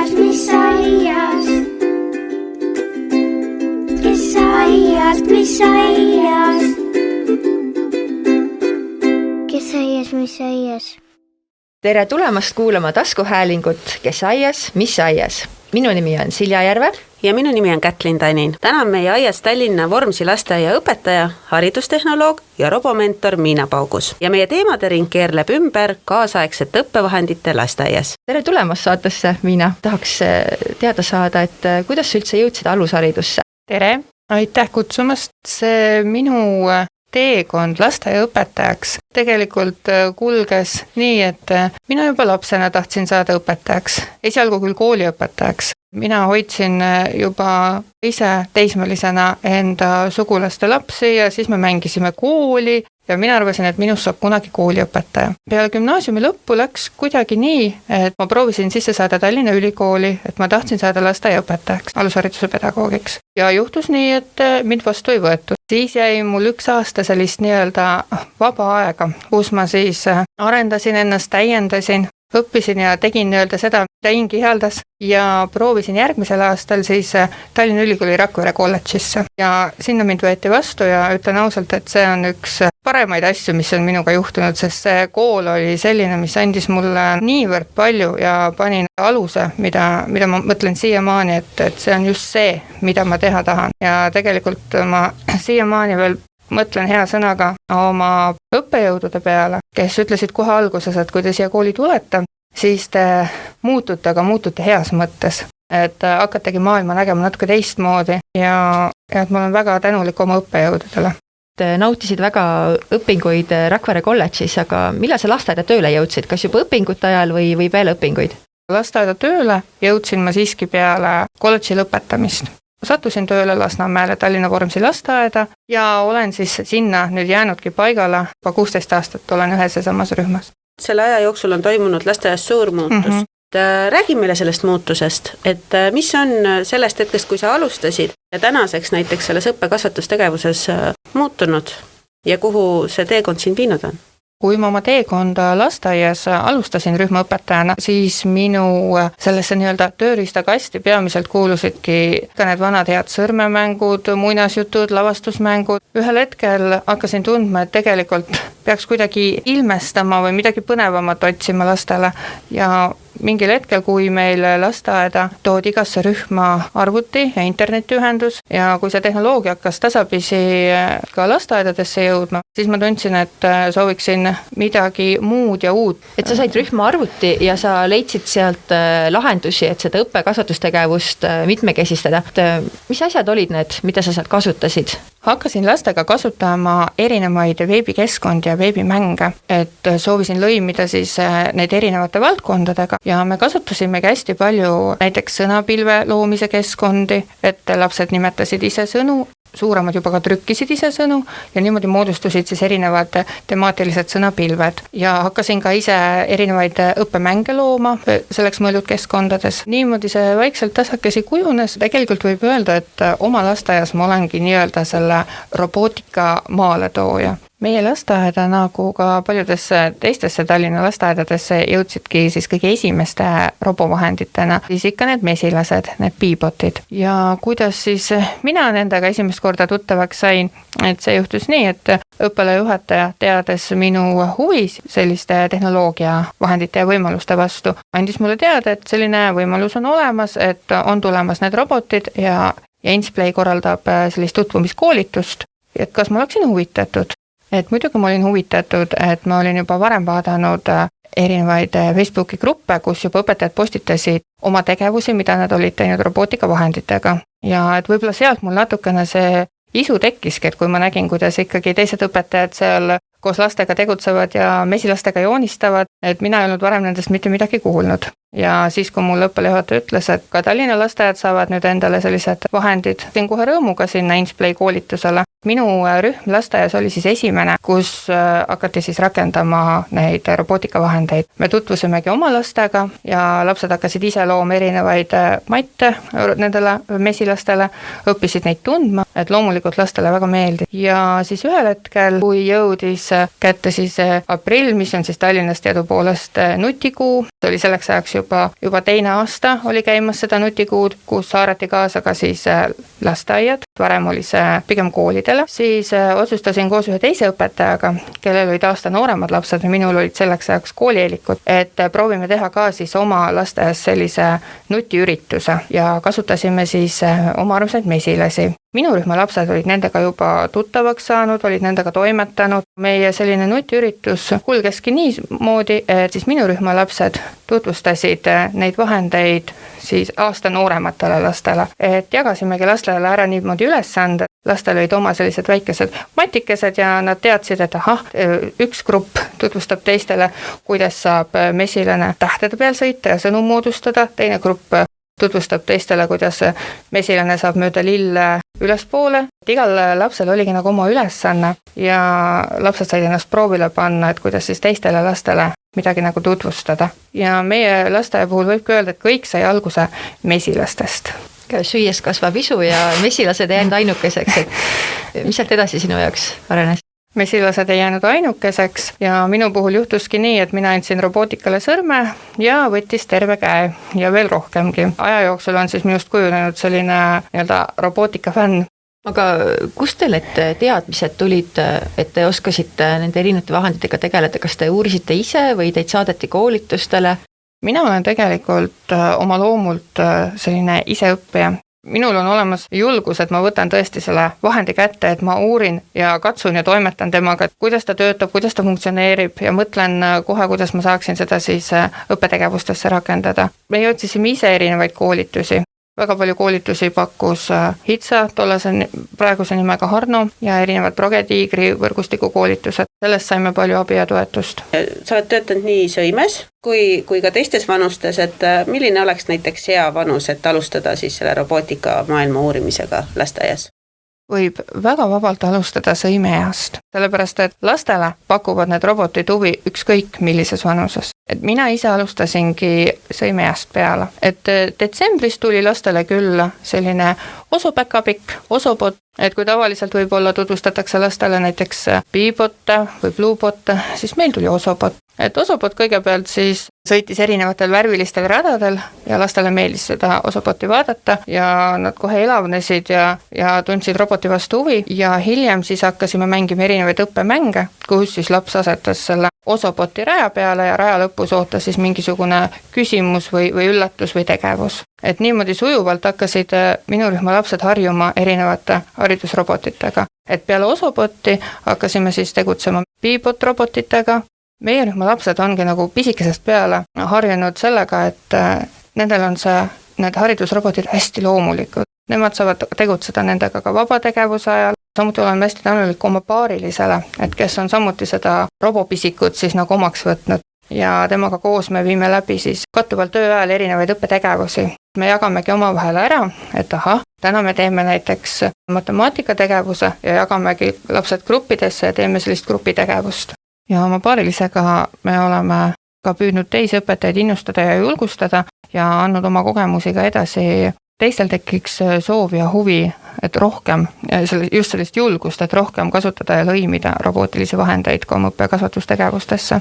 aias, mis aias? Kes aias, mis aias? Kes aias, mis aias? Tere tulemast kuulama taskuhäälingut Kes aias, mis aias? Minu nimi on Silja Järve. Ja minu nimi on Kätlin Tanin. Täna on meie aias Tallinna Vormsi lasteaia õpetaja, haridustehnoloog ja robomentor Miina Paugus. Ja meie teemade ring keerleb ümber kaasaegsete õppevahendite lasteaias. Tere tulemast saatesse, Miina. Tahaks teada saada, et kuidas sa üldse jõudsid alusharidusse? Tere, aitäh kutsumast. See minu teekond lasteaiaõpetajaks tegelikult kulges nii, et mina juba lapsena tahtsin saada õpetajaks. Esialgu küll kooliõpetajaks. Mina hoidsin juba ise teismelisena enda sugulaste lapsi ja siis me mängisime kooli ja mina arvasin, et minust saab kunagi kooliõpetaja. Peale gümnaasiumi lõppu läks kuidagi nii, et ma proovisin sisse saada Tallinna Ülikooli, et ma tahtsin saada lasteaiaõpetajaks, alushariduse pedagoogiks. Ja juhtus nii, et mind vastu ei võetud. Siis jäi mul 1 aasta sellist nii-öelda vaba aega, kus ma siis arendasin ennast, täiendasin, õppisin ja tegin nii-öelda seda, mida hing ihaldas ja proovisin järgmisel aastal siis Tallinna Ülikooli Rakvere kolledžisse. Ja sinna mind võeti vastu ja ütlen ausalt, et see on üks paremaid asju, mis on minuga juhtunud, sest see kool oli selline, mis andis mulle niivõrd palju ja panin aluse, mida ma mõtlen siiamaani, et see on just see, mida ma teha tahan. Ja tegelikult ma siiamaani veel mõtlen hea sõnaga oma õppejõudude peale, kes ütlesid kohe alguses, et kui te siia kooli tulete, siis te muutute, aga muutute heas mõttes. Et hakategi maailma nägema natuke teistmoodi ja et ma olen väga tänulik oma õppejõududele. Nautisid väga õpinguid Rakvere kolledžis, aga millal sa lasteaeda tööle jõudsid? Kas juba õpingute ajal või peale õpinguid? Lasteaeda tööle jõudsin ma siiski peale kolledži lõpetamist. Sattusin tööle Lasnamäele Tallinna Vormsi lasteaeda ja olen siis sinna nüüd jäänudki paigale. Juba 16 aastat olen ühes ja samas rühmas. Selle aja jooksul on toimunud lasteaias suur muutus. Räägi meile sellest muutusest, et mis on sellest hetkest, kui sa alustasid ja tänaseks näiteks selles õppekasvatustegevuses muutunud ja kuhu see teekond sind viinud on? Kui ma oma teekonda lasteaias alustasin rühmaõpetajana, siis minu sellesse nii-öelda tööriistakasti peamiselt kuulusidki ka need vanad head sõrmemängud, muinasjutud, lavastusmängud. Ühel hetkel hakkasin tundma, et tegelikult peaks kuidagi ilmestama või midagi põnevamat otsima lastele ja mingil hetkel, kui meil lasteaeda toodi igasse rühma arvuti ja internetiühendus ja kui see tehnoloogia hakkas tasapisi ka lasteaedadesse jõudma, siis ma tundsin, et sooviksin midagi muud ja uut. Et sa said rühma arvuti ja sa leidsid sealt lahendusi, et seda õppekasvatustegevust mitmekesistada. Mis asjad olid need, mida sa sealt kasutasid? Hakkasin lastega kasutama erinevaid veebikeskkondi ja veebimänge, et soovisin lõimida siis neid erinevate valdkondadega ja me kasutasimegi hästi palju näiteks sõnapilve loomise keskkondi, et lapsed nimetasid ise sõnu, suuremad juba ka trükkisid ise sõnu ja niimoodi moodustusid siis erinevad temaatilised sõnapilved ja hakkasin ka ise erinevaid õppemänge looma selleks mõeldud keskkondades. Niimoodi see vaikselt tasakesi kujunes. Tegelikult võib öelda, et oma lasteaias ma olengi nii-öelda selle robootika maaletooja. Meie lasteaeda nagu ka paljudesse teistesse Tallinna lasteaedadesse jõudsidki siis kõige esimeste robovahenditena siis ikka need mesilased, need piibotid. Ja kuidas siis mina nendega esimest korda tuttavaks sain, et see juhtus nii, et õppealajuhataja teades minu huvi selliste tehnoloogiavahendite ja võimaluste vastu, andis mulle teada, et selline võimalus on olemas, et on tulemas need robotid ja Insplay korraldab sellist tutvumiskoolitust, et kas ma oleksin huvitatud. Et muidugi ma olin huvitatud, et ma olin juba varem vaadanud erinevaid Facebooki gruppe, kus juba õpetajad postitasid oma tegevusi, mida nad olid teinud robootikavahenditega. Ja et võib-olla sealt mul natukene see isu tekkiski, et kui ma nägin, kuidas ikkagi teised õpetajad seal koos lastega tegutsevad ja mesilastega joonistavad, et mina ei olnud varem nendest mitte midagi kuulnud. Ja siis, kui mul õppealajuhataja ütles, et ka Tallinna lasteajad saavad nüüd endale sellised vahendid, tõin kohe rõõmuga sinna Insplay koolitusele. Minu rühm lasteaias oli siis esimene, kus hakati siis rakendama neid robootikavahendeid. Me tutvusimegi oma lastega ja lapsed hakkasid ise looma erinevaid matte nendele mesilastele, õppisid neid tundma, et loomulikult lastele väga meeldib. Ja siis ühel hetkel, kui jõudis kätte siis aprill, mis on siis Tallinnas teadupoolest nutikuu, see oli selleks ajaks juba teine aasta oli käimas seda nutikuud, kus haarati kaasa ka siis lasteaiad, varem oli see pigem koolidele, siis otsustasin koos ühe teise õpetajaga, kellel olid aasta nooremad lapsed ja minul olid selleks ajaks koolielikud, et proovime teha ka siis oma lasteaias sellise nutiürituse ja kasutasime siis oma armsaid mesilasi. Minu rühma lapsed olid nendega juba tuttavaks saanud, olid nendega toimetanud. Meie selline nutiüritus kulgeski niimoodi, et siis minu rühma lapsed tutvustasid neid vahendeid siis aasta noorematele lastele. Et jagasimegi lastele ära niimoodi ülesande. Lastel olid oma sellised väikesed matikesed ja nad teadsid, et üks grupp tutvustab teistele, kuidas saab mesilane tähtede peal sõita ja sõnu moodustada, teine grupp tutvustab teistele, kuidas mesilane saab mööda lille ülespoole. Igal lapsel oligi nagu oma ülesanne ja lapsed said ennast proovile panna, et kuidas siis teistele lastele midagi nagu tutvustada. Ja meie lasteaia puhul võibki öelda, et kõik sai alguse mesilastest. Süües kasvab isu ja mesilased ei jäänud ainukeseks, et mis sealt edasi sinu jaoks arenes? Mesilased ei jäänud ainukeseks ja minu puhul juhtuski nii, et mina andsin robootikale sõrme ja võttis terve käe ja veel rohkemgi. Aja jooksul on siis minust kujunenud selline nii-öelda robootika fänn. Aga kust teil need teadmised tulid, et te oskasite nende erinevate vahenditega tegeleda? Kas te uurisite ise või teid saadeti koolitustele? Mina olen tegelikult oma loomult selline iseõppija. Minul on olemas julgus, et ma võtan tõesti selle vahendi kätte, et ma uurin ja katsun ja toimetan temaga, et kuidas ta töötab, kuidas ta funktsioneerib ja mõtlen kohe, kuidas ma saaksin seda siis õppetegevustesse rakendada. Me otsisime ise erinevaid koolitusi. Väga palju koolitusi pakkus HITSA, tollase praeguse nimega Harno ja erinevad Progetiigri võrgustiku koolitused. Sellest saime palju abi ja toetust. Sa oled töötanud nii sõimes kui ka teistes vanustes, et milline oleks näiteks hea vanus, et alustada siis selle robootika maailma uurimisega lasteaias? Võib väga vabalt alustada sõimeeast, sellepärast et lastele pakuvad need robotid huvi ükskõik millises vanuses. Et mina ise alustasingi sõimeeast peale, et detsembris tuli lastele külla selline osopäkapikk, osobot, et kui tavaliselt võib-olla tutvustatakse lastele näiteks Beebotte või Bluebotte, siis meil tuli osobot. Et osobot kõigepealt siis sõitis erinevatel värvilistel radadel ja lastele meeldis seda osoboti vaadata ja nad kohe elavnesid ja tundsid roboti vastu huvi ja hiljem siis hakkasime mängima erinevaid õppemänge, kus siis laps asetas selle osoboti raja peale ja raja lõpus ootas siis mingisugune küsimus või üllatus või tegevus. Et niimoodi sujuvalt hakkasid minu rühma lapsed harjuma erinevate haridusrobotitega. Et peale osoboti hakkasime siis tegutsema Beebot robotitega. Meie rühma lapsed ongi nagu pisikesest peale harjunud sellega, et nendel on need haridusrobotid hästi loomulikud. Nemad saavad tegutseda nendega ka vabategevuse ajal. Samuti olen hästi tänulik oma paarilisele, et kes on samuti seda robopisikut siis nagu omaks võtnud. Ja temaga koos me viime läbi siis kattuval töö ajal erinevaid õppetegevusi. Me jagamegi omavahel ära, et täna me teeme näiteks matemaatikategevuse ja jagamegi lapsed gruppidesse ja teeme sellist grupitegevust. Ja oma paarilisega me oleme ka püüdnud teisi õpetajaid innustada ja julgustada ja andnud oma kogemusi ka edasi. Teistel tekiks soov ja huvi, et rohkem, just sellist julgust, et rohkem kasutada ja lõimida robootilisi vahendeid ka oma õppe- ja kasvatustegevustesse.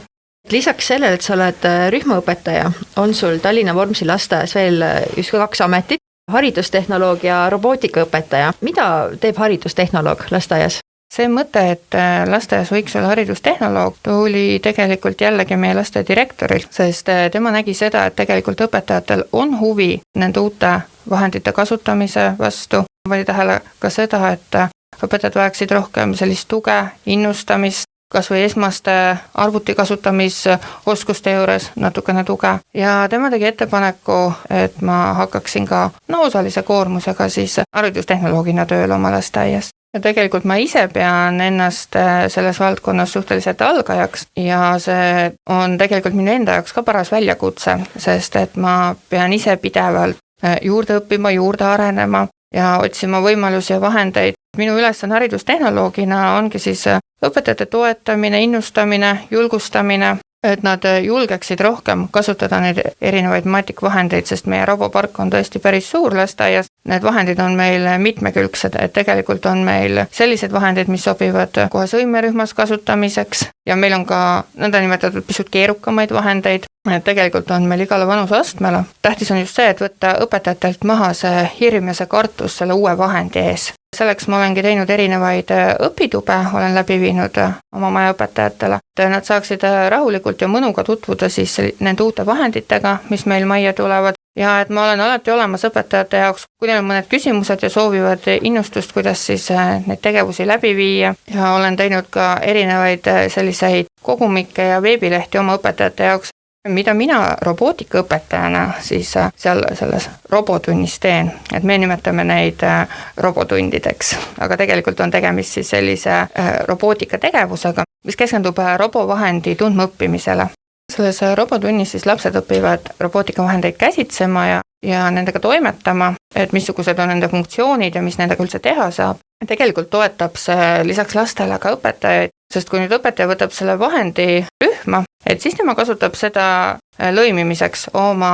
Lisaks sellele, et sa oled rühmaõpetaja, on sul Tallinna Vormsi lasteaias veel just 2 ametit, haridustehnoloog ja robootikaõpetaja. Mida teeb haridustehnoloog lasteaias? See mõte, et lasteaias võiks olla haridustehnoloog, tuli tegelikult jällegi meie lasteaia direktoril, sest tema nägi seda, et tegelikult õpetajatel on huvi nende uute vahendite kasutamise vastu. Pani tähele ka seda, et õpetajad vajaksid rohkem sellist tuge, innustamist, kas või esmaste arvuti kasutamisoskuste juures natukene tuge. Ja tema tegi ettepaneku, et ma hakkaksin ka osalise koormusega siis haridustehnoloogina tööl oma lasteaias. Ja tegelikult ma ise pean ennast selles valdkonnas suhteliselt algajaks ja see on tegelikult minu enda jaoks ka paras väljakutse, sest et ma pean ise pidevalt juurde õppima, juurde arenema ja otsima võimalusi ja vahendeid. Minu ülesanne haridustehnoloogina ongi siis õpetajate toetamine, innustamine, julgustamine, et nad julgeksid rohkem kasutada neid erinevaid matikvahendeid, sest meie robopark on tõesti päris suur lasteaias. Need vahendid on meil mitmekülgsed, et tegelikult on meil sellised vahendid, mis sobivad kohe sõimerühmas kasutamiseks ja meil on ka nõndanimetatud pisut keerukamaid vahendeid, et tegelikult on meil igale vanuseastmele. Tähtis on just see, et võtta õpetajatelt maha see hirm ja see kartus selle uue vahendi ees. Selleks ma olengi teinud erinevaid õpitube, olen läbi viinud oma maja õpetajatele, et nad saaksid rahulikult ja mõnuga tutvuda siis nende uute vahenditega, mis meil majja tulevad. Ja et ma olen alati olemas õpetajate jaoks, kui neil on mõned küsimused ja soovivad innustust, kuidas siis neid tegevusi läbi viia. Ja olen teinud ka erinevaid selliseid kogumikke ja veebilehti oma õpetajate jaoks, mida mina robootikaõpetajana siis seal selles robotunnis teen, et me nimetame neid robotundideks, aga tegelikult on tegemist siis sellise robootikategevusega, mis keskendub robovahendi tundmaõppimisele. Selles robotunnis siis lapsed õpivad robootikavahendeid käsitsema ja nendega toimetama, et missugused on nende funktsioonid ja mis nendega üldse teha saab. Tegelikult toetab see lisaks lastele ka õpetajaid, sest kui nüüd õpetaja võtab selle vahendi rühma, et siis tema kasutab seda lõimimiseks oma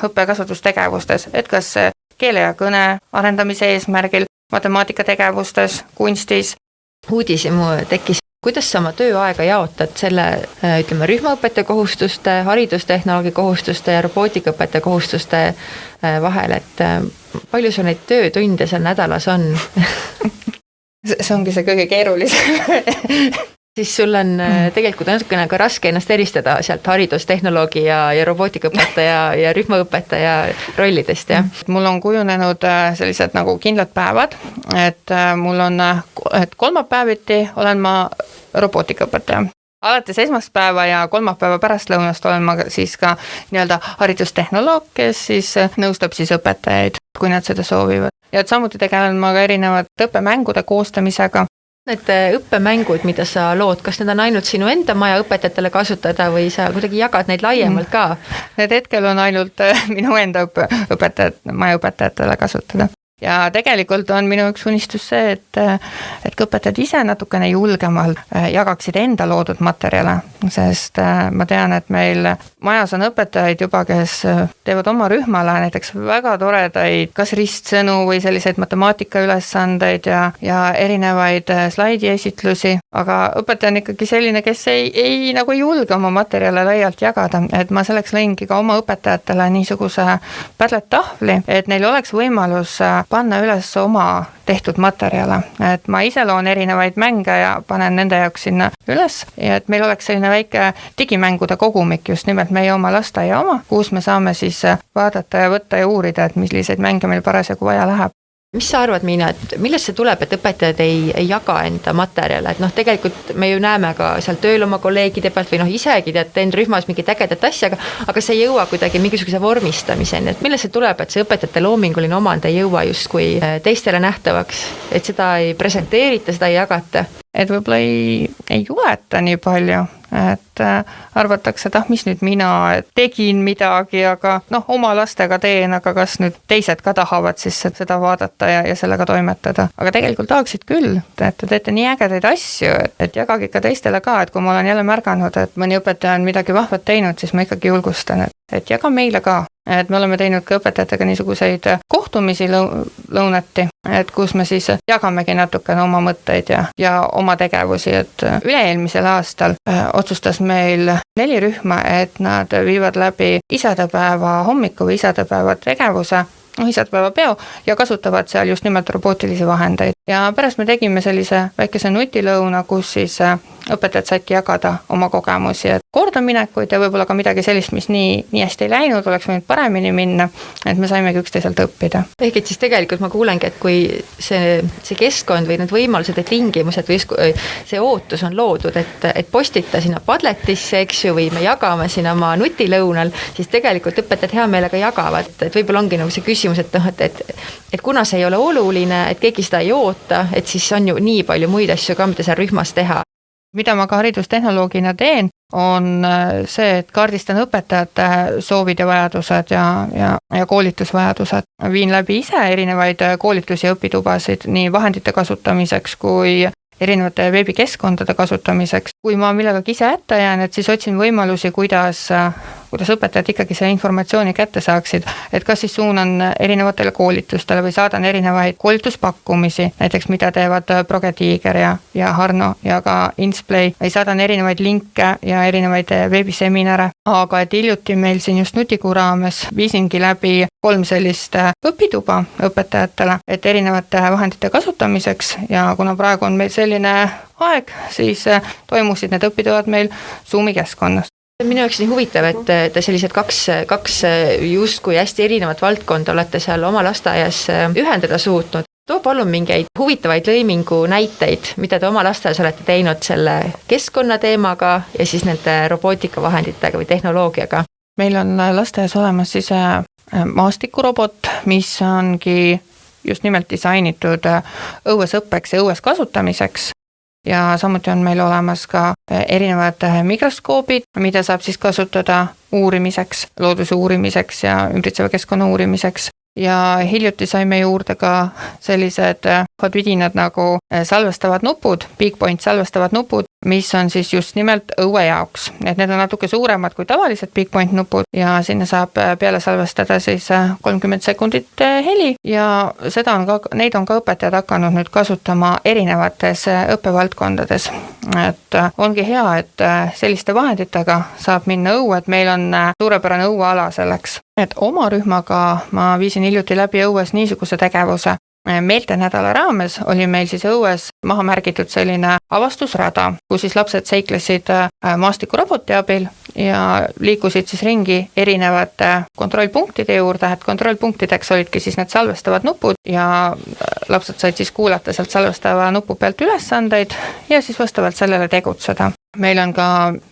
õppe-kasvatustegevustes, et kas keele ja kõne arendamise eesmärgil, matemaatikategevustes, kunstis. Uudishimu tekkis. Kuidas sa oma tööaega jaotad selle, ütleme, rühmaõpetaja kohustuste, haridustehnoloogi kohustuste ja robootikaõpetaja kohustuste vahel, et palju sul neid töötunde seal nädalas on? See ongi see kõige keerulisem. Siis sul on tegelikult natukene ka raske ennast eristada sealt haridustehnoloogi ja robootikaõpetaja ja rühmaõpetaja rollidest, jah? Mul on kujunenud sellised nagu kindlad päevad, et mul on, et kolmapäeviti olen ma robootikaõpetaja. Alates esmaspäeva ja kolmapäeva pärastlõunast olen ma siis ka nii-öelda haridustehnoloog, kes siis nõustab siis õpetajaid, kui nad seda soovivad. Ja et samuti tegelen ma ka erinevate õppemängude koostamisega. Need õppemängud, mida sa lood, kas need on ainult sinu enda maja õpetajatele kasutada või sa kuidagi jagad neid laiemalt ka? Need hetkel on ainult minu enda maja õpetajatele kasutada. Ja tegelikult on minu üks unistus see, et õpetajad ise natukene julgemalt jagaksid enda loodud materjale, sest ma tean, et meil majas on õpetajaid juba, kes teevad oma rühmale näiteks väga toredaid kas ristsõnu või selliseid matemaatikaülesandeid ja erinevaid slaidiesitlusi, aga õpetaja on ikkagi selline, kes ei nagu ei julge oma materjale laialt jagada, et ma selleks lõingi ka oma õpetajatele niisuguse Padlet-tahvli, et neil oleks võimalus panna üles oma tehtud materjale, et ma ise loon erinevaid mänge ja panen nende jaoks sinna üles ja et meil oleks selline väike digimängude kogumik just nimelt meie oma lasteaia oma, kus me saame siis vaadata ja võtta ja uurida, et milliseid mänge meil parasjagu vaja läheb. Mis sa arvad, Miina, et millest see tuleb, et õpetajad ei jaga enda materjale, et tegelikult me ju näeme ka seal tööl oma kolleegide pealt või isegi teen rühmas mingit ägedat asja, aga see ei jõua kuidagi mingisuguse vormistamiseni, et millest see tuleb, et see õpetajate loominguline omand ei jõua justkui teistele nähtavaks, et seda ei presenteerita, seda ei jagata? Et võib-olla ei juleta nii palju, et arvatakse, et mis nüüd mina tegin midagi, aga oma lastega teen, aga kas nüüd teised ka tahavad siis seda vaadata ja sellega toimetada. Aga tegelikult tahaksid küll, et te teete nii ägedaid asju, et jagage ikka teistele ka, et kui ma olen jälle märganud, et mõni õpetaja on midagi vahvat teinud, siis ma ikkagi julgustan, et jaga meile ka. Et me oleme teinud ka õpetajatega niisuguseid kohtumisi lõunati, et kus me siis jagamegi natukene oma mõtteid ja oma tegevusi, et üle-eelmisel aastal otsustas meil 4 rühma, et nad viivad läbi isadepäeva hommiku või isadepäeva tegevuse, isadepäeva peo ja kasutavad seal just nimelt robootilisi vahendeid. Ja pärast me tegime sellise väikese nutilõuna, kus siis õpetajad saidki jagada oma kogemusi, et kordaminekuid ja võib-olla ka midagi sellist, mis nii hästi ei läinud, oleks võinud paremini minna, et me saimegi üksteiselt õppida. Ehk et siis tegelikult ma kuulengi, et kui see keskkond või need võimalused ja tingimused või see ootus on loodud, et postita sinna Padletisse, eks ju, või me jagame sinna oma nutilõunal, siis tegelikult õpetajad hea meelega jagavad, et võib-olla ongi nagu see küsimus, et kuna see ei ole oluline, et keegi seda ei oota, et siis on ju nii palju muid asju ka, mida seal rühmas teha. Mida ma ka haridustehnoloogina teen, on see, et kaardistan õpetajate soovid ja vajadused ja koolitusvajadused. Viin läbi ise erinevaid koolitusi ja õpitubasid nii vahendite kasutamiseks kui erinevate veebikeskkondade kasutamiseks kui ma millegagi ise hätta jään, et siis otsin võimalusi, kuidas õpetajad ikkagi selle informatsiooni kätte saaksid, et kas siis suunan erinevatele koolitustele või saadan erinevaid koolituspakkumisi, näiteks mida teevad Progetiiger ja Harno ja ka Insplay, või saadan erinevaid linke ja erinevaid veebiseminare, aga et hiljuti meil siin just Nutikuu raames viisingi läbi 3 sellist õpituba õpetajatele, et erinevate vahendite kasutamiseks ja kuna praegu on meil selline aeg, siis toimusid need õpitoad meil Zoomi keskkonnas. Minu jaoks nii huvitav, et te sellised kaks justkui hästi erinevat valdkonda olete seal oma lasteaias ühendada suutnud. Too palun mingeid huvitavaid lõimingu näiteid, mida te oma lasteaias olete teinud selle keskkonna teemaga ja siis nende robootikavahenditega või tehnoloogiaga. Meil on lasteaias olemas siis maastikurobot, mis ongi just nimelt disainitud õues õppeks ja õues kasutamiseks. Ja samuti on meil olemas ka erinevad mikroskoobid, mida saab siis kasutada uurimiseks, looduse uurimiseks ja ümbritseva keskkonna uurimiseks. Ja hiljuti saime juurde ka sellised vidinad nagu salvestavad nupud, BigPoint salvestavad nupud, mis on siis just nimelt õue jaoks. Et need on natuke suuremad kui tavalised BigPoint nupud ja sinna saab peale salvestada siis 30 sekundit heli ja neid on ka õpetajad hakanud nüüd kasutama erinevates õppevaldkondades. Et ongi hea, et selliste vahenditega saab minna õue, et meil on suurepärane õueala selleks. Et oma rühmaga ma viisin hiljuti läbi õues niisuguse tegevuse. Meeltenädala raames oli meil siis õues maha märgitud selline avastusrada, kus siis lapsed seiklesid maastikuroboti abil ja liikusid siis ringi erinevate kontrollpunktide juurde, et kontrollpunktideks olidki siis need salvestavad nupud ja lapsed said siis kuulata sealt salvestava nupu pealt ülesandeid ja siis vastavalt sellele tegutseda. Meil on ka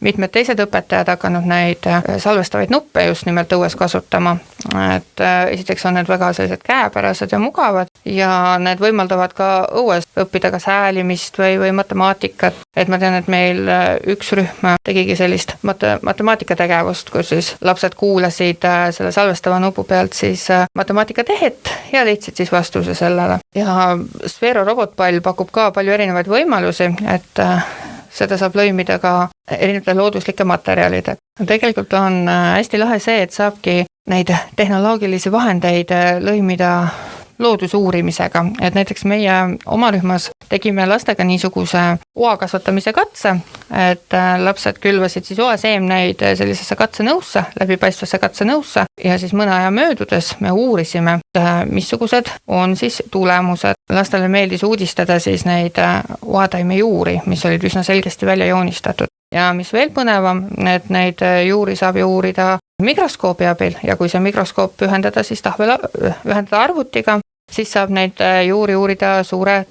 mitmed teised õpetajad hakanud neid salvestavaid nuppe just nimelt õues kasutama, et esiteks on need väga sellised käepärased ja mugavad ja need võimaldavad ka õues õppida kas häälimist või matemaatikat, et ma tean, et meil üks rühm tegigi sellist matemaatikategevust, kus siis lapsed kuulasid selle salvestava nupu pealt siis matemaatikatehet ja leidsid siis vastuse sellele. Ja Sphero robotpall pakub ka palju erinevaid võimalusi, et seda saab lõimida ka erinevate looduslike materjalide. Tegelikult on hästi lahe see, et saabki neid tehnoloogilisi vahendeid lõimida loodusuurimisega, et näiteks meie oma rühmas tegime lastega niisuguse oa kasvatamise katse, et lapsed külvasid siis oaseemneid sellisesse katsenõusse, läbipaistvasse katsenõusse ja siis mõne aja möödudes me uurisime, missugused on siis tulemused. Lastele meeldis uudistada siis neid oataime juuri, mis olid üsna selgesti välja joonistatud. Ja mis veel põnevam, et neid juuri saab ju uurida mikroskoobi abil ja kui see mikroskoop ühendada arvutiga, siis saab neid juuri uurida suure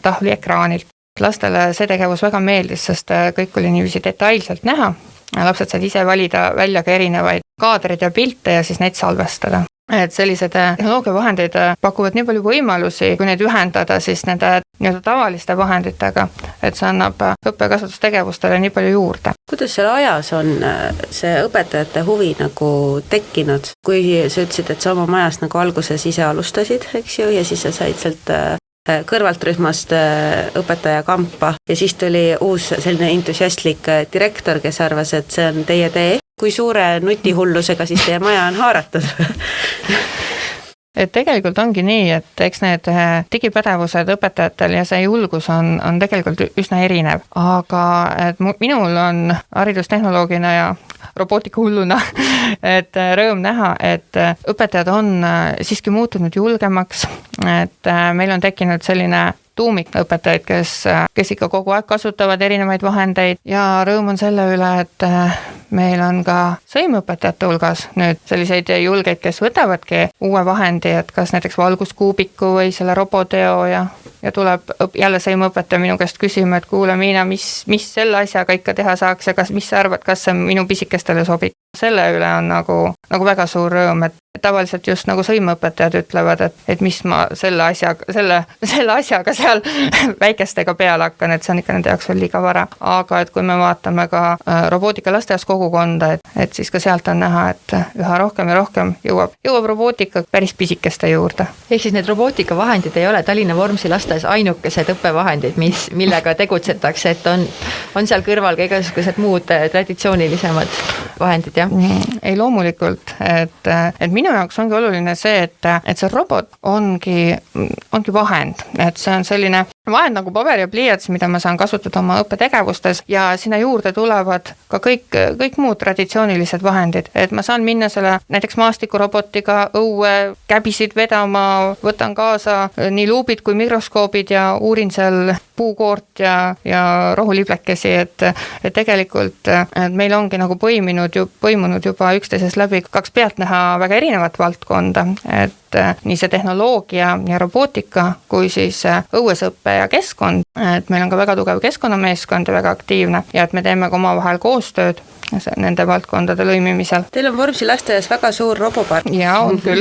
tahvli ekraanilt. Lastele see tegevus väga meeldis, sest kõik oli niiviisi detailselt näha. Lapsed said ise valida välja ka erinevaid kaadreid ja pilte ja siis neid salvestada. Et sellised tehnoloogiavahendid pakuvad nii palju võimalusi, kui neid ühendada siis nende tavaliste vahenditega, et see annab õppe- ja kasvatustegevustele nii palju juurde. Kuidas seal ajas on see õpetajate huvi nagu tekkinud? Kui sa ütlesid, et sa oma majas nagu alguses ise alustasid, eks ju, ja siis sa said sealt kõrvaltrühmast õpetaja kampa ja siis tuli uus selline entusiastlik direktor, kes arvas, et see on teie tee. Kui suure nutihullusega siis teie maja on haaratud? Et tegelikult ongi nii, et eks need digipädevused õpetajatel ja see julgus on tegelikult üsna erinev, aga et minul on haridustehnoloogina ja robootikahulluna, et rõõm näha, et õpetajad on siiski muutunud julgemaks, et meil on tekkinud selline tuumik õpetajaid, kes ikka kogu aeg kasutavad erinevaid vahendeid ja rõõm on selle üle, et meil on ka sõimeõpetajate hulgas nüüd selliseid julgeid, kes võtavadki uue vahendi, et kas näiteks valguskuubiku või selle roboteo ja tuleb jälle sõimeõpetaja minu käest küsima, et kuule Miina, mis selle asjaga ikka teha saaks ja mis sa arvad, kas see minu pisikestele sobib. selle üle on nagu väga suur rõõm, et tavaliselt just nagu sõimeõpetajad ütlevad, et mis ma selle asjaga seal väikestega peale hakkan, et see on ikka nende jaoks veel liiga vara. Aga et kui me vaatame ka robootika lasteaias kogukonda, et siis ka sealt on näha, et üha rohkem ja rohkem jõuab robootika päris pisikeste juurde. Ehk siis need robootikavahendid ei ole Tallinna Vormsi lasteaias ainukesed õppevahendid, millega tegutsetakse, et on seal kõrval ka igasugused muud traditsioonilisemad vahendid, jah? Ei, loomulikult, et minu jaoks ongi oluline see, et see robot ongi vahend, et see on selline vahend nagu paber ja pliiats, mida ma saan kasutada oma õppetegevustes ja sinna juurde tulevad ka kõik muud traditsioonilised vahendid, et ma saan minna selle näiteks maastikurobotiga õue käbisid vedama, võtan kaasa nii luubid kui mikroskoobid ja uurin seal puukoort ja rohuliblekesi, et tegelikult et meil ongi nagu põimunud juba üksteisest läbi kaks pealtnäha väga erinevat valdkonda, et nii see tehnoloogia ja robootika kui siis õuesõppe ja keskkond, et meil on ka väga tugev keskkonnameeskond ja väga aktiivne ja et me teeme ka omavahel koostööd nende valdkondade lõimimisel. Teil on Vormsi lasteaias väga suur robopark. Jaa, on küll.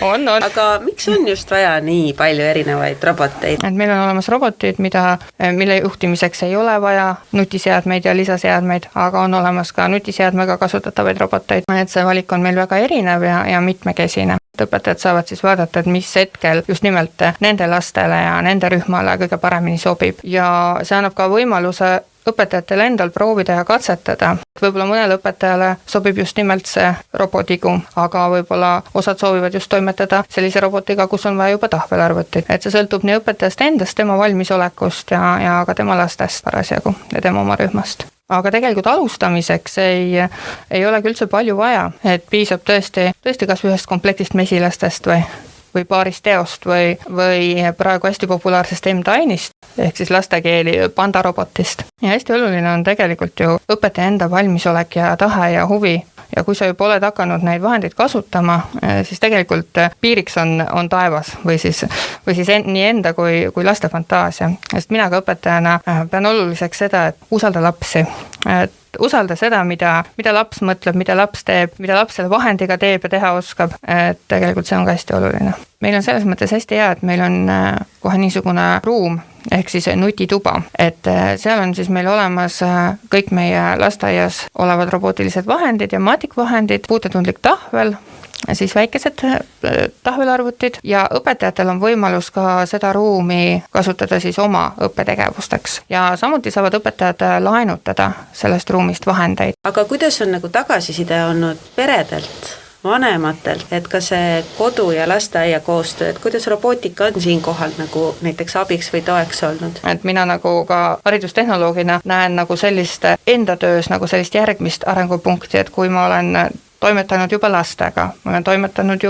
on. Aga miks on just vaja nii palju erinevaid roboteid? Et meil on olemas robotid, mille juhtimiseks ei ole vaja nutiseadmeid ja lisaseadmeid, aga on olemas ka nutiseadmega kasutatavaid roboteid. Et see valik on meil väga erinev ja mitmekesine. Õpetajad saavad siis vaadata, et mis hetkel just nimelt nende lastele ja nende rühmale kõige paremini sobib. Ja see annab ka võimaluse õpetajatel endal proovida ja katsetada. Võib-olla mõnele õpetajale sobib just nimelt see robotigu, aga võib-olla osad soovivad just toimetada sellise robotiga, kus on vaja juba tahvelarvutit. Et see sõltub nii õpetajast endast, tema valmisolekust ja ka tema lastest parasjagu ja tema oma rühmast. Aga tegelikult alustamiseks ei olegi üldse palju vaja, et piisab tõesti kas ühest komplektist mesilastest või paarist teost või praegu hästi populaarsest M-Tine'ist ehk siis lastekeeli pandarobotist. Ja hästi oluline on tegelikult ju õpetaja enda valmisolek ja tahe ja huvi. Ja kui sa juba oled hakanud neid vahendeid kasutama, siis tegelikult piiriks on taevas või siis nii enda kui laste fantaasia. Sest mina ka õpetajana pean oluliseks seda, et usalda lapsi. Et usalda seda, mida laps mõtleb, mida laps teeb, mida laps selle vahendiga teeb ja teha oskab, et tegelikult see on ka hästi oluline. Meil on selles mõttes hästi hea, et meil on kohe niisugune ruum, ehk siis nutituba, et seal on siis meil olemas kõik meie lasteaias olevad robootilised vahendid ja maatikvahendid, puutetundlik tahvel, siis väikesed tahvelarvutid ja õpetajatel on võimalus ka seda ruumi kasutada siis oma õppetegevusteks. Ja samuti saavad õpetajad laenutada sellest ruumist vahendeid. Aga kuidas on nagu tagasiside olnud peredelt, vanematelt, et ka see kodu ja lasteaia koostöö, et kuidas robootika on siin kohal nagu näiteks abiks või toeks olnud? Et mina nagu ka haridustehnoloogina näen nagu sellist enda töös nagu sellist järgmist arengupunkti, et kui ma olen toimetanud juba lastega, olen toetanud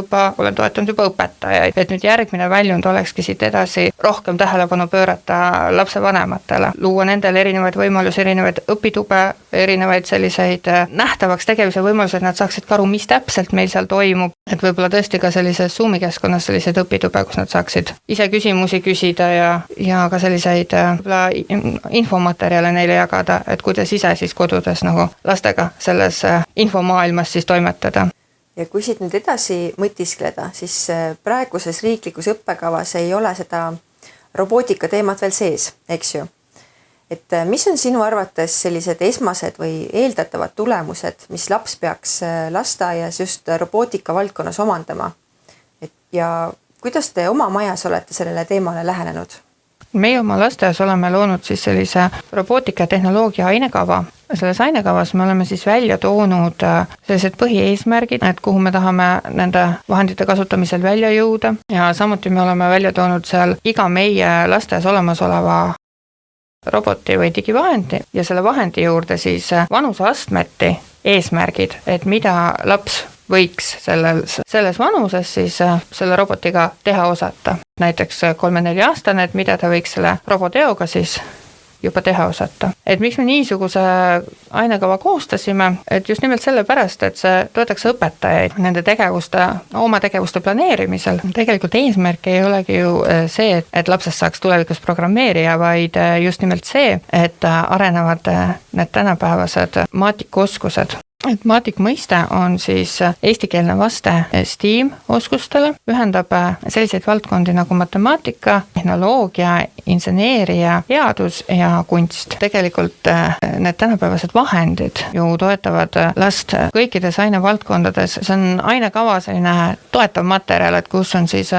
juba õpetajaid, et nüüd järgmine väljund olekski siit edasi rohkem tähelepanu pöörata lapsevanematele, luua nendele erinevaid võimalusi, erinevaid õpitube, erinevaid selliseid nähtavaks tegevuse võimalusi, et nad saaksid ka aru, mis täpselt meil seal toimub, et võib-olla tõesti ka sellises Zoomi keskkonnas selliseid õpitube, kus nad saaksid ise küsimusi küsida ja ka selliseid infomaterjale neile jagada, et kuidas ise siis kodudes nagu lastega selles infomaailmas siis toimetada. Ja kui siit nüüd edasi mõtiskleda, siis praeguses riiklikus õppekavas ei ole seda robootika teemat veel sees, eks ju? Et mis on sinu arvates sellised esmased või eeldatavad tulemused, mis laps peaks lasteaias just robootika valdkonnas omandama? Ja kuidas te oma majas olete sellele teemale lähenenud? Meie oma lasteaias oleme loonud siis sellise robootika ja tehnoloogia ainekava. Selles ainekavas me oleme siis välja toonud sellised põhieesmärgid, et kuhu me tahame nende vahendite kasutamisel välja jõuda ja samuti me oleme välja toonud seal iga meie lasteaias olemasoleva roboti või digivahendi ja selle vahendi juurde siis vanuseastmeti eesmärgid, et mida laps võiks selles vanuses siis selle robotiga teha osata. Näiteks 3-4-aastane, et mida ta võiks selle roboteoga siis juba teha osata. Et miks me niisuguse ainekava koostasime, et just nimelt sellepärast, et see toetaks õpetajaid nende oma tegevuste planeerimisel. Tegelikult eesmärk ei olegi ju see, et lapsest saaks tulevikus programmeerija, vaid just nimelt see, et arenevad need tänapäevased maatikuoskused. et MATIK mõiste on siis eestikeelne vaste STEAM oskustele, ühendab selliseid valdkondi nagu matemaatika, tehnoloogia, inseneeria, teadus ja kunst. Tegelikult need tänapäevased vahendid ju toetavad last kõikides ainevaldkondades, see on ainekava selline toetav materjal, et kus on siis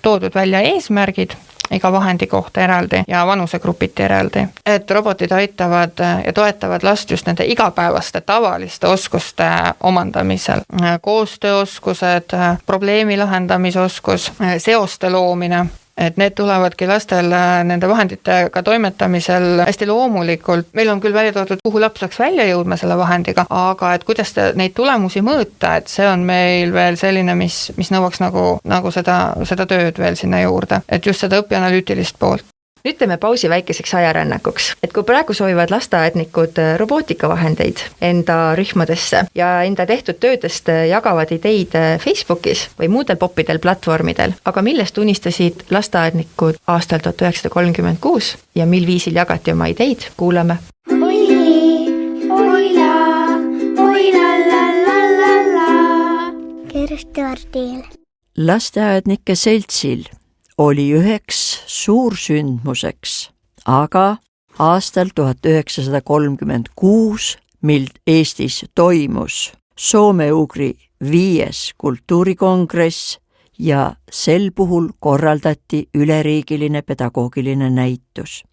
toodud välja eesmärgid iga vahendi kohta eraldi ja vanusegrupiti eraldi. Et robotid aitavad ja toetavad last just nende igapäevaste tavaliste oskuste omandamisel. Koostööoskused, probleemi lahendamisoskus, seoste loomine. Et need tulevadki lastel nende vahenditega toimetamisel hästi loomulikult. Meil on küll välja toodud, kuhu laps läks välja jõudma selle vahendiga, aga et kuidas neid tulemusi mõõta, et see on meil veel selline, mis nõuaks nagu seda tööd veel sinna juurde, et just seda õpianalüütilist poolt. Nüüd teeme pausi väikeseks ajarännakuks, et kui praegu soovivad lasteaednikud robootikavahendeid enda rühmadesse ja enda tehtud töödest jagavad ideid Facebookis või muudel poppidel platvormidel, aga millest unistasid lasteaednikud aastal 1936 ja mil viisil jagati oma ideid, kuulame. Kerstordil. Lasteaednike seltsil oli üheks suursündmuseks, aga aastal 1936, mil Eestis toimus soome-ugri 5. kultuurikongress ja sel puhul korraldati üleriigiline pedagoogiline näitus.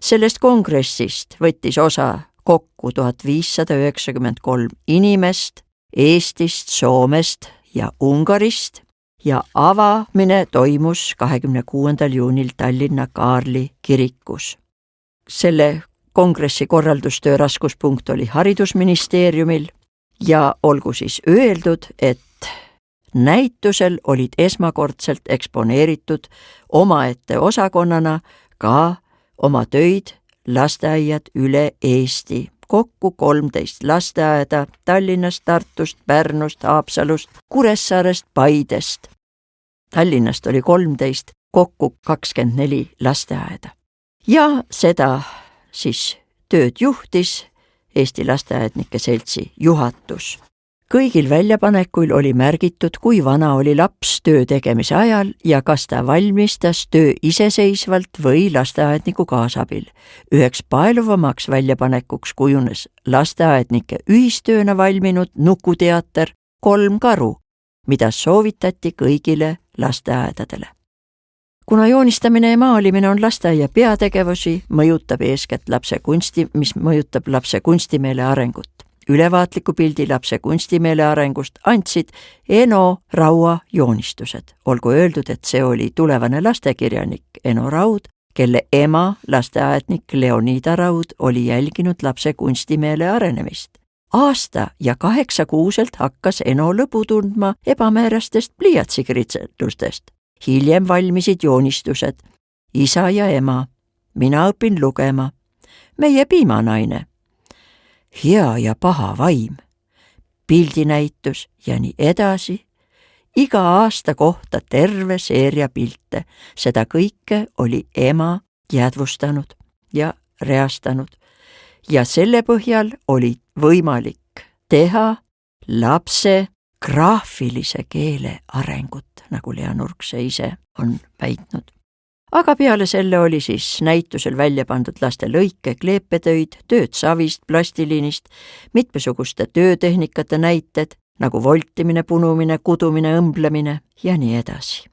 Sellest kongressist võttis osa kokku 1593 inimest Eestist, Soomest ja Ungarist ja avamine toimus 26. juunil Tallinna Kaarli kirikus. Selle kongressi korraldustöö raskuspunkt oli haridusministeeriumil ja olgu siis öeldud, et näitusel olid esmakordselt eksponeeritud omaette osakonnana ka oma töid lasteaiad üle Eesti. Kokku 13 lasteaeda Tallinnast, Tartust, Pärnust, Haapsalust, Kuressaarest, Paidest. Tallinnast oli 13, kokku 24 lasteaeda. Ja seda siis tööd juhtis Eesti Lasteaednike Seltsi juhatus. Kõigil väljapanekuil oli märgitud, kui vana oli laps töö tegemise ajal ja kas ta valmistas töö iseseisvalt või lasteaedniku kaasabil. Üheks paeluvamaks väljapanekuks kujunes lasteaednike ühistööna valminud nukuteater 3 karu, mida soovitati kõigile lasteaedadele. Kuna joonistamine ja maalimine on lasteaia peategevusi, mõjutab lapse kunstimeele arengut. Ülevaatliku pildi lapse kunstimeele arengust andsid Eno Raua joonistused. Olgu öeldud, et see oli tulevane lastekirjanik Eno Raud, kelle ema, lasteaednik Leonida Raud, oli jälginud lapse kunstimeele arenemist. Aasta ja 8 kuuselt hakkas Eno lõbu tundma ebamäärastest pliiatsikritsetustest. Hiljem valmisid joonistused Isa ja ema, Mina õpin lugema, Meie piimanaine, Hea ja paha vaim, pildinäitus ja nii edasi. Iga aasta kohta terve seeria pilte. Seda kõike oli ema jäädvustanud ja reastanud. Ja selle põhjal oli võimalik teha lapse graafilise keele arengut, nagu Lea Nurkse ise on väitnud. Aga peale selle oli siis näitusel välja pandud laste lõike, kleepetöid, tööd savist, plastiliinist, mitmesuguste töötehnikate näited, nagu voltimine, punumine, kudumine, õmblemine ja nii edasi.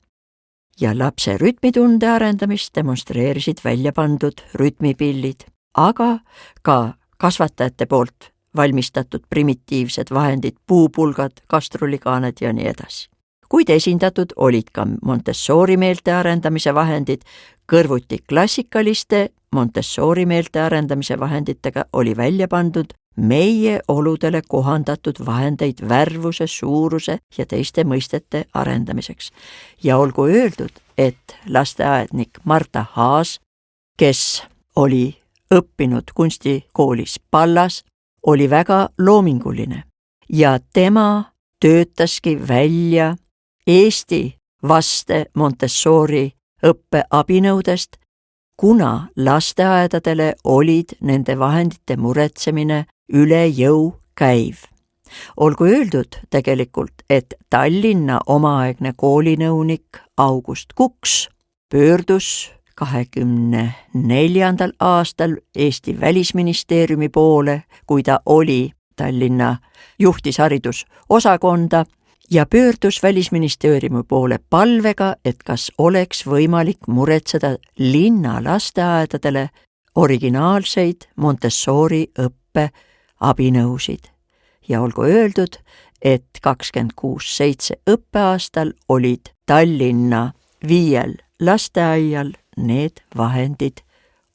Ja lapse rütmitunde arendamist demonstreerisid välja pandud rütmipillid, aga ka kasvatajate poolt valmistatud primitiivsed vahendid, puupulgad, kastrulikaaned ja nii edasi. Kuid esindatud olid ka Montessori meelte arendamise vahendid, kõrvuti klassikaliste Montessori meelte arendamise vahenditega oli välja pandud meie oludele kohandatud vahendeid värvuse, suuruse ja teiste mõistete arendamiseks. Ja olgu öeldud, et lasteaednik Marta Haas, kes oli õppinud kunstikoolis Pallas, oli väga loominguline ja tema töötaski välja Eesti vaste Montessori õppe abinõudest, kuna lasteaedadele olid nende vahendite muretsemine üle jõu käiv. olgu öeldud tegelikult, et Tallinna omaaegne koolinõunik August Kuks pöördus 24. aastal Eesti Välisministeeriumi poole, kui ta oli Tallinna juhtis haridusosakonda ja pöördus Välisministeeriumi poole palvega, et kas oleks võimalik muretseda linna lasteaedadele originaalseid Montessori õppe abinõusid. Ja olgu öeldud, et 26/7 õppeaastal olid Tallinna 5 lasteaial need vahendid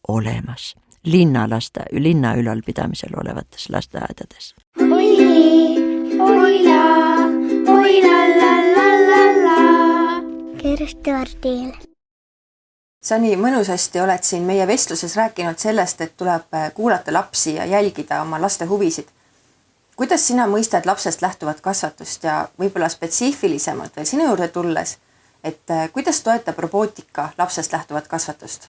olemas linna ülalpidamisel olevates lasteaedades. oi la. Kersti Vardil. Sa nii mõnusasti oled siin meie vestluses rääkinud sellest, et tuleb kuulata lapsi ja jälgida oma laste huvisid. Kuidas sina mõistad lapsest lähtuvat kasvatust ja võib-olla spetsiifilisemalt veel sinu juurde tulles, et kuidas toetab robootika lapsest lähtuvat kasvatust?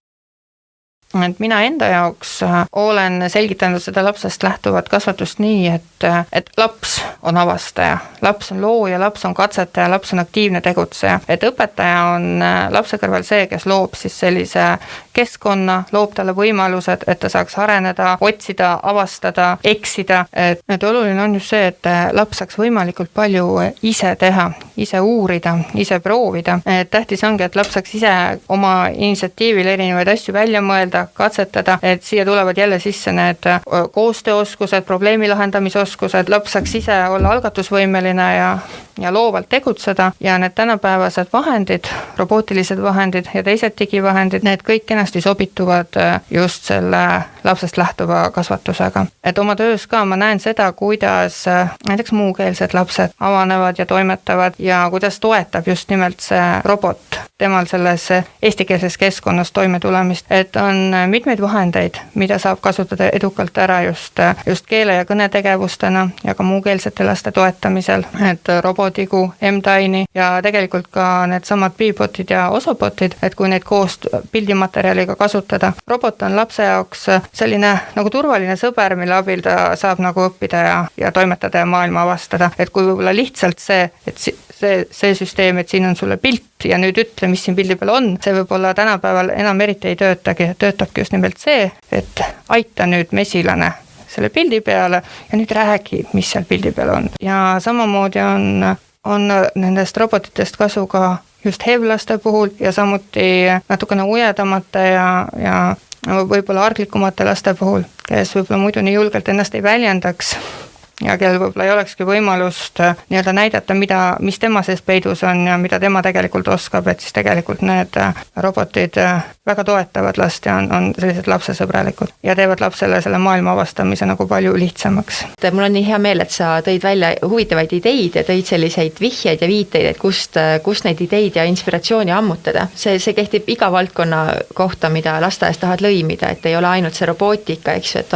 Et mina enda jaoks olen selgitanud seda lapsest lähtuvat kasvatust nii, et laps on avastaja, laps on looja, laps on katsetaja, laps on aktiivne tegutseja. Et õpetaja on lapse kõrval see, kes loob siis sellise keskkonna, loob talle võimalused, et ta saaks areneda, otsida, avastada, eksida. Et oluline on just see, et laps saaks võimalikult palju ise teha, ise uurida, ise proovida. Et tähtis ongi, et laps saaks ise oma initsiatiivil erinevaid asju välja mõelda, katsetada, et siia tulevad jälle sisse need koostööoskused, probleemi lahendamisoskused, laps saaks ise olla algatusvõimeline ja loovalt tegutseda ja need tänapäevased vahendid, robootilised vahendid ja teised digivahendid, need kõik kenasti sobituvad just selle lapsest lähtuva kasvatusega. Et oma töös ka ma näen seda, kuidas näiteks muukeelsed lapsed avanevad ja toimetavad ja kuidas toetab just nimelt see robot temal selles eestikeelses keskkonnas toime tulemist, et on mitmeid vahendeid, mida saab kasutada edukalt ära just keele- ja kõnetegevustena ja ka muukeelsete laste toetamisel, et robotigu, M-Tiny ja tegelikult ka need samad Bebotid ja Osobotid, et kui neid koos pildimaterjaliga kasutada. Robot on lapse jaoks selline nagu turvaline sõber, mille abil ta saab nagu õppida ja toimetada ja maailma avastada, et kui võib-olla lihtsalt see, et see süsteem, et siin on sulle pilt ja nüüd ütle, mis siin pildi peal on, see võib-olla tänapäeval enam eriti ei töötagi, töötabki just nimelt see, et aita nüüd mesilane selle pildi peale ja nüüd räägi, mis seal pildi peal on. Ja samamoodi on nendest robotitest kasu ka just HEV-laste puhul ja samuti natukene ujedamate ja võib-olla arglikumate laste puhul, kes võib-olla muidu nii julgelt ennast ei väljendaks ja kellel võib-olla ei olekski võimalust nii-öelda näidata, mis tema sees peidus on ja mida tema tegelikult oskab, et siis tegelikult need robotid väga toetavad last ja on sellised lapsesõbralikud ja teevad lapsele selle maailma avastamise nagu palju lihtsamaks. Mul on nii hea meel, et sa tõid välja huvitavaid ideid ja tõid selliseid vihjeid ja viiteid, et kust neid ideid ja inspiratsiooni ammutada. See kehtib iga valdkonna kohta, mida lasteaias tahad lõimida, et ei ole ainult see robootika, eks ju, et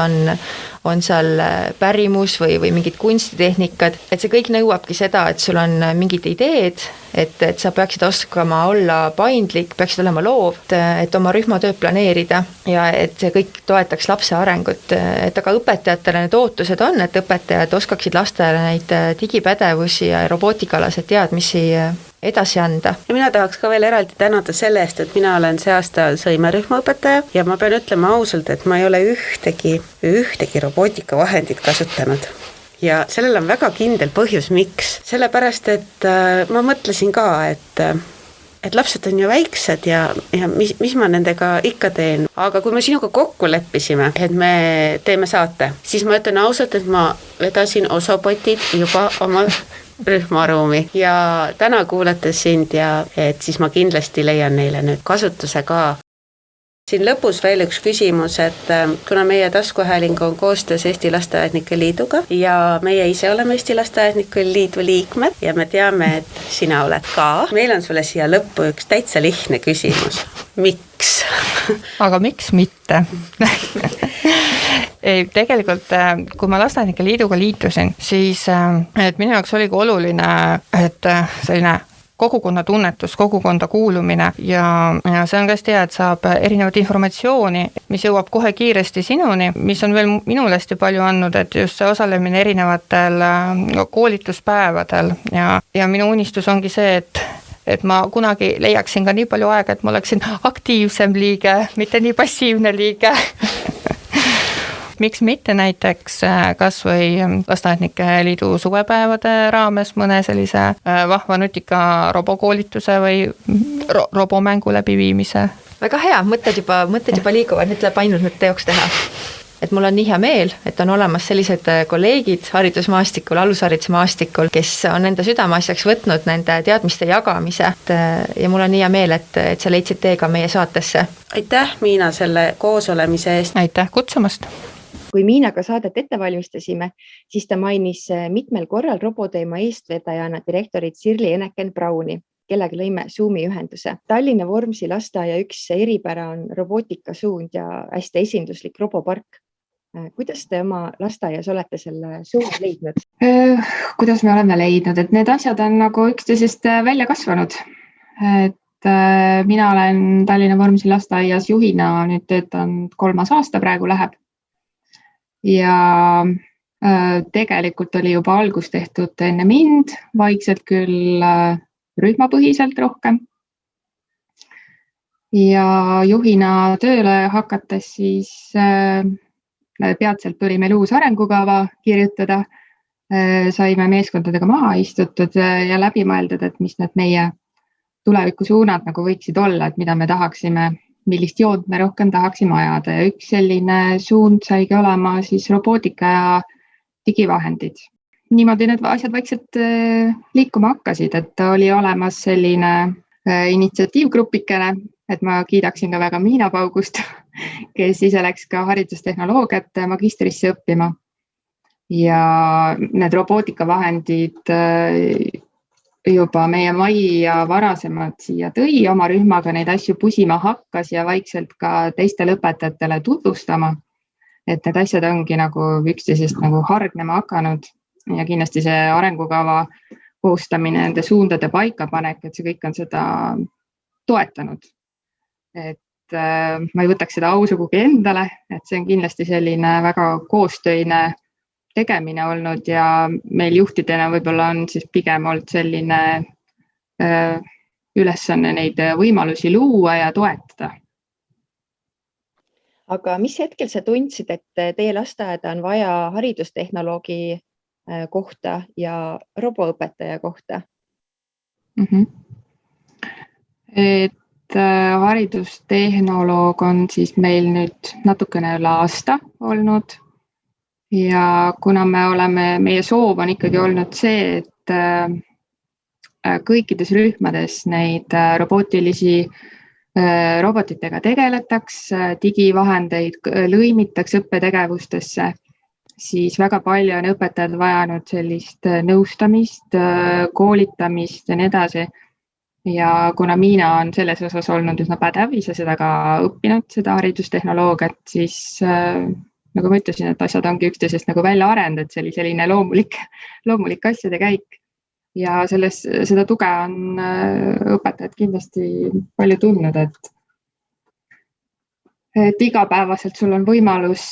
on seal pärimus või mingid kunstitehnikad, et see kõik nõuabki seda, et sul on mingid ideed, et sa peaksid oskama olla paindlik, peaksid olema loov, et oma rühmatööd planeerida ja et see kõik toetaks lapse arengut. Et aga õpetajatele need ootused on, et õpetajad oskaksid lastele neid digipädevusi ja robootikaalaseid teadmisi edasi anda. Ja mina tahaks ka veel eraldi tänada selle eest, et mina olen see aasta sõimerühmaõpetaja ja ma pean ütlema ausalt, et ma ei ole ühtegi robootikavahendit kasutanud. Ja sellel on väga kindel põhjus, miks. Sellepärast, et ma mõtlesin ka, et lapsed on ju väiksed ja mis ma nendega ikka teen. Aga kui me sinuga kokku leppisime, et me teeme saate, siis ma ütlen ausalt, et ma vedasin Osobotid juba oma rühmaruumi ja täna kuulates sind ja et siis ma kindlasti leian neile nüüd kasutuse ka. Siin lõpus veel üks küsimus, et kuna meie taskuhääling on koostöös Eesti Lasteaednike Liiduga ja meie ise oleme Eesti Lasteaednike Liidu liikmed ja me teame, et sina oled ka, meil on sulle siia lõppu üks täitsa lihtne küsimus. Miks? Aga miks mitte? Ei, tegelikult, kui ma Lasteaednike Liiduga liitusin, siis et minu jaoks oligi oluline, et selline kogukonna tunnetus, kogukonda kuulumine ja see on ka hästi hea, et saab erinevat informatsiooni, mis jõuab kohe kiiresti sinuni, mis on veel minule hästi palju andnud, et just see osalemine erinevatel koolituspäevadel ja minu unistus ongi see, et ma kunagi leiaksin ka nii palju aega, et ma oleksin aktiivsem liige, mitte nii passiivne liige. Miks mitte näiteks kas või Lasteaednike Liidu suvepäevade raames mõne sellise vahva nutika robokoolituse või robomängu läbiviimise. Väga hea, mõtted juba liiguvad, nüüd tuleb ainult need teoks teha. Et mul on nii hea meel, et on olemas sellised kolleegid haridusmaastikul, alusharidusmaastikul, kes on enda südameasjaks võtnud nende teadmiste jagamise ja mul on nii hea meel, et sa leidsid tee ka meie saatesse. Aitäh, Miina, selle koosolemise eest. Aitäh kutsumast! Kui Miinaga saadet ette valmistasime, siis ta mainis mitmel korral roboteema eestvedajana direktorit Sirli Eneken-Brauni, kellega lõime Zoomi ühenduse. Tallinna Vormsi lasteaia üks eripära on robootikasuund ja hästi esinduslik robopark. Kuidas te oma lasteaias olete selle suund leidnud? Kuidas me oleme leidnud, et need asjad on nagu üksteisest välja kasvanud. Et mina olen Tallinna Vormsi lasteaias juhina nüüd töötanud 3. aasta praegu läheb. Ja tegelikult oli juba algus tehtud enne mind, vaikselt küll rühmapõhiselt rohkem. Ja juhina tööle hakates siis peatselt tuli meil uus arengukava kirjutada, saime meeskondadega maha istutud ja läbi mõeldud, et mis need meie tulevikusuunad nagu võiksid olla, et mida me tahaksime, millist joont me rohkem tahaksime ajada ja üks selline suund saigi olema siis robootika ja digivahendid. Niimoodi need asjad vaikselt liikuma hakkasid, et oli olemas selline initsiatiivgrupikene, et ma kiidaksin ka väga Miina Paugust, kes ise läks ka haridustehnoloogiat magistrisse õppima. Ja need robootikavahendid juba meie Maia varasemad siia tõi oma rühmaga, neid asju pusima hakkas ja vaikselt ka teistele õpetajatele tutvustama. Et need asjad ongi nagu üksteisest nagu hargnema hakanud ja kindlasti see arengukava koostamine, nende suundade paikapanek, et see kõik on seda toetanud. Et ma ei võtaks seda ausugugi endale, et see on kindlasti selline väga koostöine tegemine olnud ja meil juhtidena võib-olla on siis pigem olnud selline ülesanne neid võimalusi luua ja toetada. Aga mis hetkel sa tundsid, et teie lasteaeda on vaja haridustehnoloogi kohta ja roboõpetaja kohta? Et haridustehnoloog on siis meil nüüd natukene üle aasta olnud ja kuna meie soov on ikkagi olnud see, et kõikides rühmades neid robotitega tegeletaks, digivahendeid lõimitaks õppetegevustesse, siis väga palju on õpetajad vajanud sellist nõustamist, koolitamist ja nii edasi. Ja kuna Miina on selles osas olnud üsna pädev, ise seda ka õppinud, seda haridustehnoloogiat, siis nagu ma ütlesin, et asjad ongi üksteisest nagu välja arendanud, et see oli selline loomulik asjade käik. Ja seda tuge on õpetajad kindlasti palju tundnud, et igapäevaselt sul on võimalus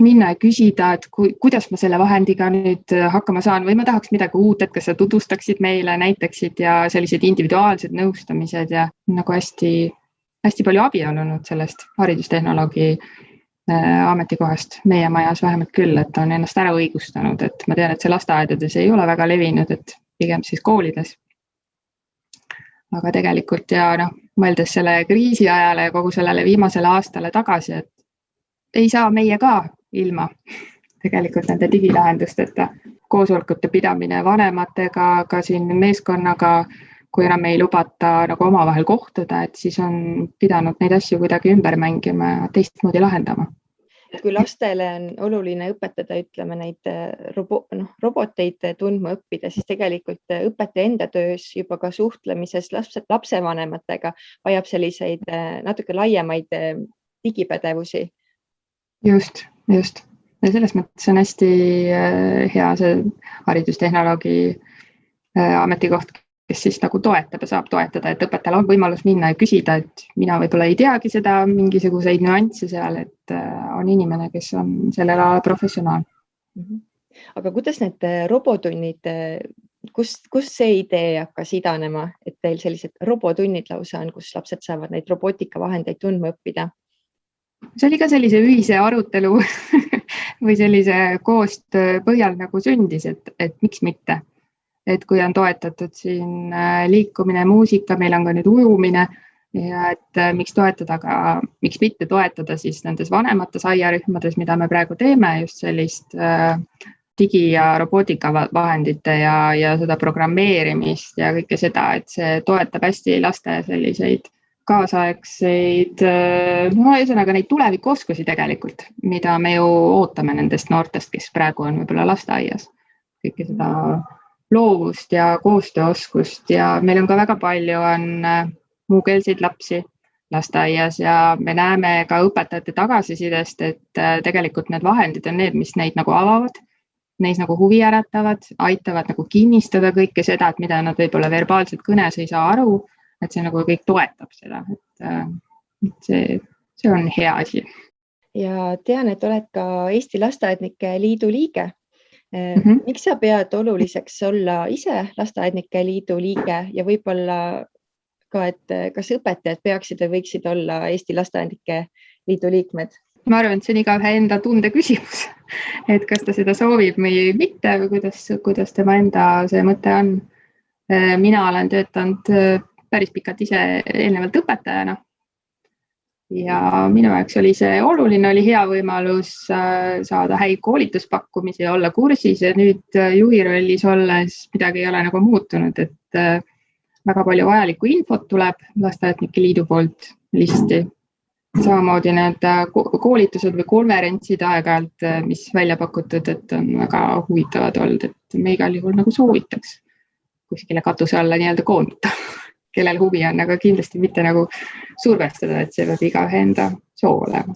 minna ja küsida, et kuidas ma selle vahendiga nüüd hakkama saan või ma tahaks midagi uut, et kas sa tutvustaksid meile, näitaksid ja sellised individuaalsed nõustamised ja nagu hästi palju abi on olnud sellest haridustehnoloogi ametikohast meie majas vähemalt küll, et on ennast ära õigustanud, et ma tean, et see lasteaedades ei ole väga levinud, et pigem siis koolides. Aga tegelikult ja mõeldes selle kriisi ajale ja kogu sellele viimasele aastale tagasi, et ei saa meie ka ilma tegelikult nende digilahendusteta. Koosolekute pidamine vanematega, ka siin meeskonnaga, kui enam ei lubata nagu omavahel kohtuda, et siis on pidanud neid asju kuidagi ümber mängima ja teistmoodi lahendama. Kui lastele on oluline õpetada, ütleme neid roboteid tundma õppida, siis tegelikult õpetaja enda töös juba ka suhtlemises lapsevanematega vajab selliseid natuke laiemaid digipädevusi. Just. Ja selles mõttes on hästi hea see haridustehnoloogi ametikoht, kes siis nagu toetab ja saab toetada, et õpetajal on võimalus minna ja küsida, et mina võib-olla ei teagi seda, mingisuguseid nüansse seal, et on inimene, kes on sellel alal professionaal. Aga kuidas need robotunnid, kust see idee hakkas idanema, et teil sellised robotunnid lausa on, kus lapsed saavad neid robootikavahendeid tundma õppida? See oli ka sellise ühise arutelu või sellise koostöö põhjal nagu sündis, et miks mitte. Et kui on toetatud siin liikumine, muusika, meil on ka nüüd ujumine ja et miks toetada, aga miks mitte toetada siis nendes vanemates aiarühmades, mida me praegu teeme, just sellist digi- ja robootikavahendite ja seda programmeerimist ja kõike seda, et see toetab hästi laste selliseid kaasaegseid, ühesõnaga neid tulevikuoskusi tegelikult, mida me ju ootame nendest noortest, kes praegu on võib-olla lasteaias. Kõike seda loovust ja koostööoskust ja meil on ka väga palju on muukeelseid lapsi lasteaias ja me näeme ka õpetajate tagasisidest, et tegelikult need vahendid on need, mis neid nagu avavad, neis nagu huvi äratavad, aitavad nagu kinnistada kõike seda, et mida nad võib-olla verbaalselt kõnes ei saa aru, et see nagu kõik toetab seda, et see on hea asi. Ja tean, et oled ka Eesti Lasteaednike Liidu liige. Miks sa pead oluliseks olla ise Lasteaednike Liidu liige ja võib-olla ka, et kas õpetajad peaksid või võiksid olla Eesti Lasteaednike Liidu liikmed? Ma arvan, et see on igaühe enda tunde küsimus, et kas ta seda soovib või mitte või kuidas tema enda see mõte on. Mina olen töötanud päris pikalt ise eelnevalt õpetajana ja minu jaoks oli see oluline, oli hea võimalus saada häid koolituspakkumisi ja olla kursis ja nüüd juhi rollis olles midagi ei ole nagu muutunud, et väga palju vajalikku infot tuleb Lasteaednike Liidu poolt listi. Samamoodi need koolitused või konverentsid aeg-ajalt, mis välja pakutud, et on väga huvitavad olnud, et me igal juhul nagu soovitaks kuskile katuse alla nii-öelda koonduda. Kellel huvi on, aga kindlasti mitte nagu survestada, et see peab igaühe enda soov olema.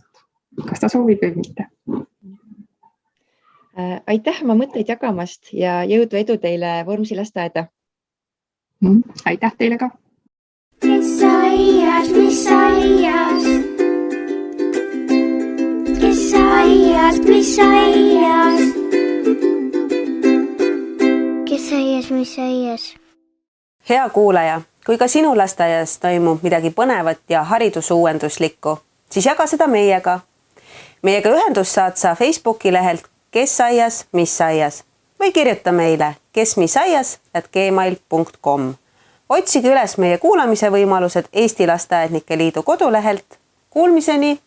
Kas ta soovib või mitte? Aitäh oma mõtteid jagamast ja jõudu edu teile Vormsi lasteaeda. Aitäh teile ka. Kes aias, mis aias? Kes aias, mis aias? Kes aias, mis aias? Hea kuulaja, kui ka sinu lasteaias toimub midagi põnevat ja haridusuuenduslikku, siis jaga seda meiega. Meiega ühendust saad sa Facebooki lehelt Kes aias, mis aias või kirjuta meile kesmisaias@gmail.com. Otsige üles meie kuulamise võimalused Eesti Lasteaednike Liidu kodulehelt. Kuulmiseni!